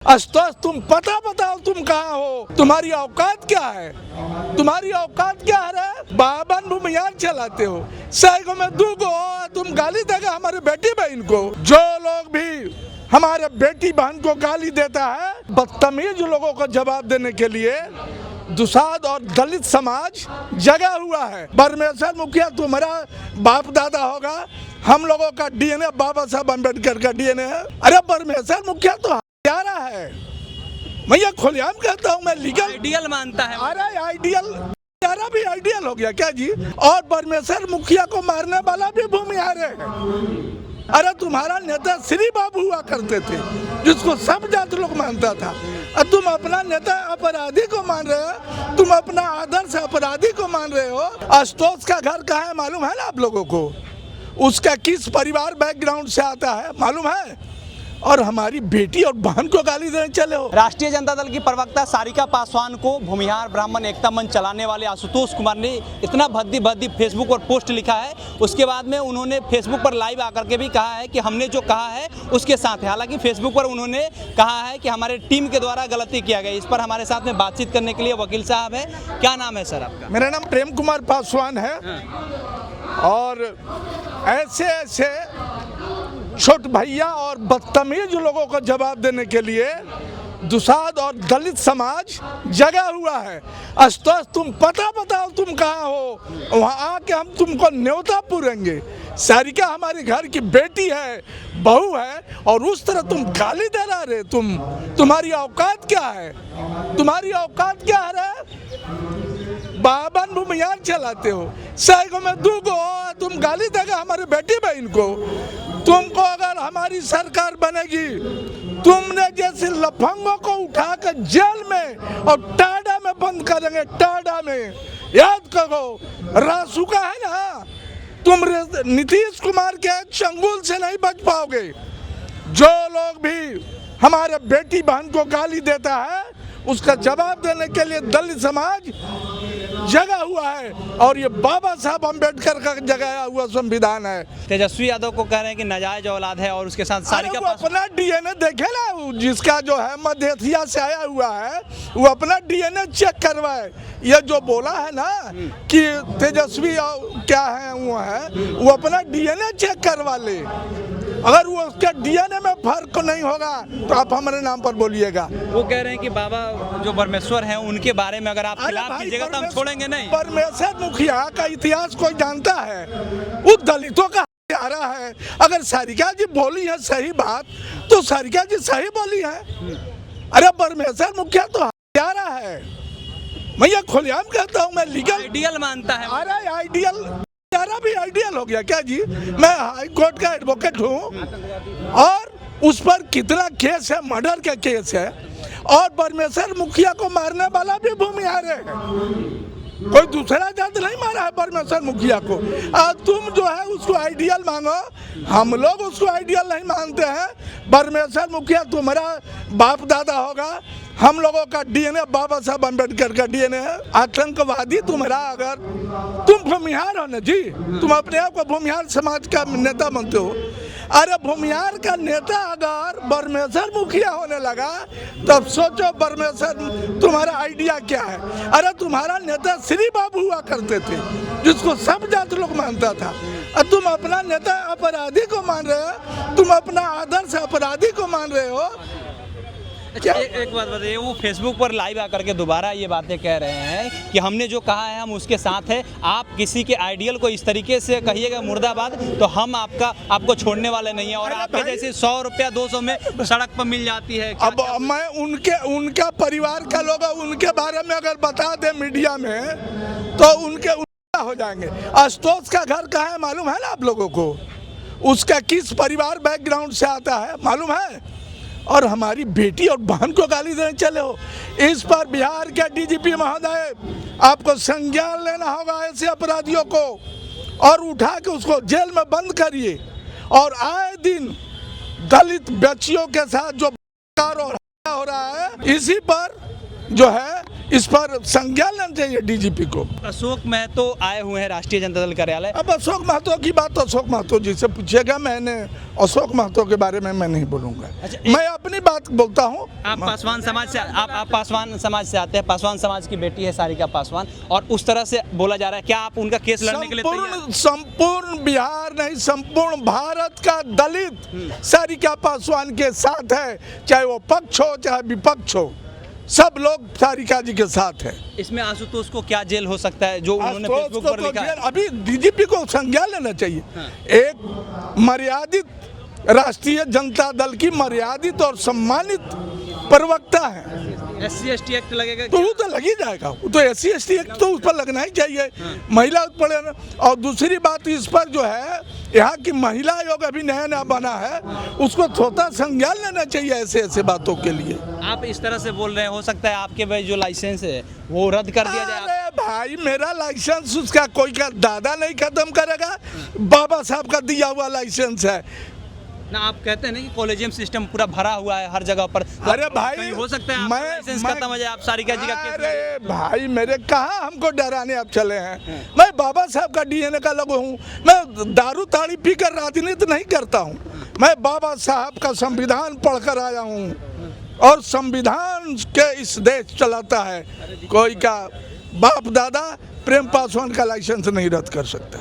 आशुतोष, तुम पता बताओ तुम कहाँ हो, तुम्हारी औकात क्या है, तुम्हारी औकात क्या है। बावन भूमियार चलाते हो, सैगो में दूगो तुम गाली देगा हमारे बेटी बहन को। जो लोग भी हमारे बेटी बहन को गाली देता है, बदतमीज लोगों को जवाब देने के लिए दुसाध और दलित समाज जगा हुआ है। परमेश्वर मुखिया तुम्हारा बाप दादा होगा, हम लोगों का डीएनए बाबा साहब अम्बेडकर का डीएनए है। अरे परमेश्वर मुखिया तो प्यारा है, मैं ये खुलेआम कहता हूँ, मैं लीगल आइडियल मानता है। अरे आइडियल, प्यारा भी आइडियल हो गया क्या जी। और परमेश्वर मुखिया को मारने वाला भी भूमिहार है। अरे तुम्हारा नेता श्री बाबू हुआ करते थे, जिसको सब जात लोग मानता था, और तुम अपना नेता अपराधी को मान रहे हो, तुम अपना आदर्श अपराधी को मान रहे हो। आशुतोष का घर कहाँ है मालूम है ना आप लोगों को, उसका किस परिवार बैकग्राउंड से आता है मालूम है, और हमारी बेटी और बहन को गाली देने चले हो। राष्ट्रीय जनता दल की प्रवक्ता सारिका पासवान को भूमिहार ब्राह्मण एकता मंच चलाने वाले आशुतोष कुमार ने इतना भद्दी भद्दी फेसबुक पर पोस्ट लिखा है, उसके बाद में उन्होंने फेसबुक पर लाइव आकर के भी कहा है कि हमने जो कहा है उसके साथ है। हालांकि फेसबुक पर उन्होंने कहा है कि हमारे टीम के द्वारा गलती किया गया। इस पर हमारे साथ में बातचीत करने के लिए वकील साहब है। क्या नाम है सर आपका? मेरा नाम प्रेम कुमार पासवान है। और ऐसे ऐसे छोट भैया और बदतमीज लोगों को जवाब देने के लिए दुसाध और दलित समाज जगा हुआ है। आशुतोष, तुम पता बताओ तुम कहाँ हो, वहाँ आके हम तुमको न्योता पूरेंगे। सारिका हमारे घर की बेटी है, बहू है, और उस तरह तुम गाली दे रहे। तुम्हारी औकात क्या है, तुम्हारी औकात क्या है। बावन भूमियार चलाते हो, सैगो में दूगो तुम गाली देगा हमारे बेटी बहन को। तुमको अगर हमारी सरकार बनेगी, तुमने जैसे लफंगों को उठा कर जेल में और टाडा में बंद करेंगे, टाडा में। याद करो, रासुका है ना, तुम नीतीश कुमार के चंगुल से नहीं बच पाओगे। जो लोग भी हमारे बेटी बहन को गाली देता है, उसका जवाब देने के लिए दलित समाज जगा हुआ है, और ये बाबा साहब अम्बेडकर का जगाया हुआ संविधान है। तेजस्वी यादव को कह रहे हैं कि नाजायज औलाद है, और उसके साथ सारिका पासवान अपना डीएनए देखे ना, जिसका जो है मध्य एशिया से आया हुआ है, वो अपना डीएनए चेक करवाए। ये जो बोला है ना कि तेजस्वी क्या है वो अपना डीएनए चेक करवा ले। अगर वो उसके डीएनए में फर्क नहीं होगा तो आप हमारे नाम पर बोलिएगा। वो कह रहे हैं कि बाबा जो परमेश्वर हैं उनके बारे में अगर आप खिलाफ कीजिएगा तो हम छोड़ेंगे नहीं। परमेश्वर मुखिया का इतिहास कोई जानता है, वो दलितों का प्यारा है। अगर सारिका जी बोली है सही बात, तो सारिका जी सही बोली है। अरे परमेश्वर मुखिया तो प्यारा है, मैं ये खुलेआम कहता हूँ, मैं लीगल आइडियल मानता है। अरे आइडियल, प्यारा भी आइडियल हो गया क्या जी। मैं हाई कोर्ट का एडवोकेट हूँ, और उस पर कितना केस है, मर्डर का केस है, और परमेश्वर मुखिया को मारने वाला भी भूमिहार है। कोई दूसरा जात नहीं मारा है परमेश्वर मुखिया को। तुम जो है उसको आइडियल मानो, हम लोग उसको आइडियल नहीं मानते हैं। परमेश्वर मुखिया तुम्हारा बाप दादा होगा, हम लोगों का डीएनए बाबा साहब अम्बेडकर का डीएनए है। आतंकवादी तुम्हारा, अगर तुम भूमिहार हो ना जी, तुम अपने आप को भूमिहार समाज का नेता मानते हो। अरे भूमिहार का नेता अगर परमेश्वर मुखिया होने लगा, तब सोचो परमेश्वर तुम्हारा आइडिया क्या है। अरे तुम्हारा नेता श्री बाबू हुआ करते थे, जिसको सब जात लोग मानता था, और तुम अपना नेता अपराधी को मान रहे हो, तुम अपना आदर्श अपराधी को मान रहे हो। एक बात बताइए, वो फेसबुक पर लाइव आकर के दोबारा ये बातें कह रहे हैं कि हमने जो कहा है हम उसके साथ है। आप किसी के आइडियल को इस तरीके से कहिएगा मुर्दाबाद, तो हम आपको छोड़ने वाले नहीं है। और आपके जैसे 100 रुपया 200 में सड़क पर मिल जाती है। अब मैं उनका परिवार का लोग उनके बारे में अगर बता दे मीडिया में, तो उनके हो जाएंगे। आशुतोष का घर कहाँ है मालूम है ना आप लोगों को, उसका किस परिवार बैकग्राउंड से आता है मालूम है, और हमारी बेटी और बहन को गाली देने चले हो। इस पर बिहार के डीजीपी महोदय, आपको संज्ञान लेना होगा ऐसे अपराधियों को, और उठा के उसको जेल में बंद करिए। और आए दिन दलित बच्चियों के साथ जो हो रहा है, इसी पर जो है इस पर संज्ञान लेना चाहिए डीजीपी को। अशोक महतो आए हुए हैं राष्ट्रीय जनता दल कार्यालय। अब अशोक महतो की बात अशोक महतो जी से पूछिएगा, मैंने अशोक महतो के बारे में मैं नहीं बोलूंगा। अच्छा, मैं अपनी बात बोलता हूँ। आप पासवान समाज से आप पासवान समाज से आते हैं, पासवान समाज की बेटी है सारिका पासवान, और उस तरह से बोला जा रहा है, क्या आप उनका केस लड़ने के लिए तैयार? संपूर्ण बिहार नहीं, संपूर्ण भारत का दलित सारिका पासवान के साथ है, चाहे वो पक्ष हो चाहे विपक्ष हो, सब लोग सारिका जी के साथ हैं। इसमें आशुतोष को क्या जेल हो सकता है जो उन्होंने फेसबुक पर लिखा है? अभी डीजीपी को संज्ञान लेना चाहिए। एक मर्यादित राष्ट्रीय जनता दल की मर्यादित और सम्मानित प्रवक्ता है। SC ST एक्ट लगेगा तो वो तो लग ही जाएगा, वो तो SC ST एक्ट तो उस पर लगना ही चाहिए। महिला उत्पीड़न, और दूसरी बात इस पर जो है, यहाँ की महिला आयोग अभी नया नया बना है, उसको थोड़ा संज्ञान लेना चाहिए ऐसे ऐसे बातों के लिए। आप इस तरह से बोल रहे हैं, हो सकता है आपके भाई जो लाइसेंस है वो रद्द कर दिया जाए। अरे भाई, मेरा लाइसेंस उसका कोई का दादा नहीं खत्म करेगा, बाबा साहब का दिया हुआ लाइसेंस है ना। आप कहते हैं ना कि कॉलेजियम सिस्टम पूरा भरा हुआ है हर जगह पर। अरे भाई, हो सकता है आपका लाइसेंस खत्म हो जाए, आप सारिका जी का केस। अरे भाई, मेरे कहाँ हमको डराने आप चले हैं? मैं बाबा साहब का DNA का लोगो हूँ। मैं दारू ताड़ी पीकर राजनीति नहीं करता हूँ। मैं बाबा साहब का संविधान पढ़कर आया हूँ, और संविधान के इस देश चलाता है। कोई का बाप दादा प्रेम पासवान का लाइसेंस नहीं रद्द कर सकता।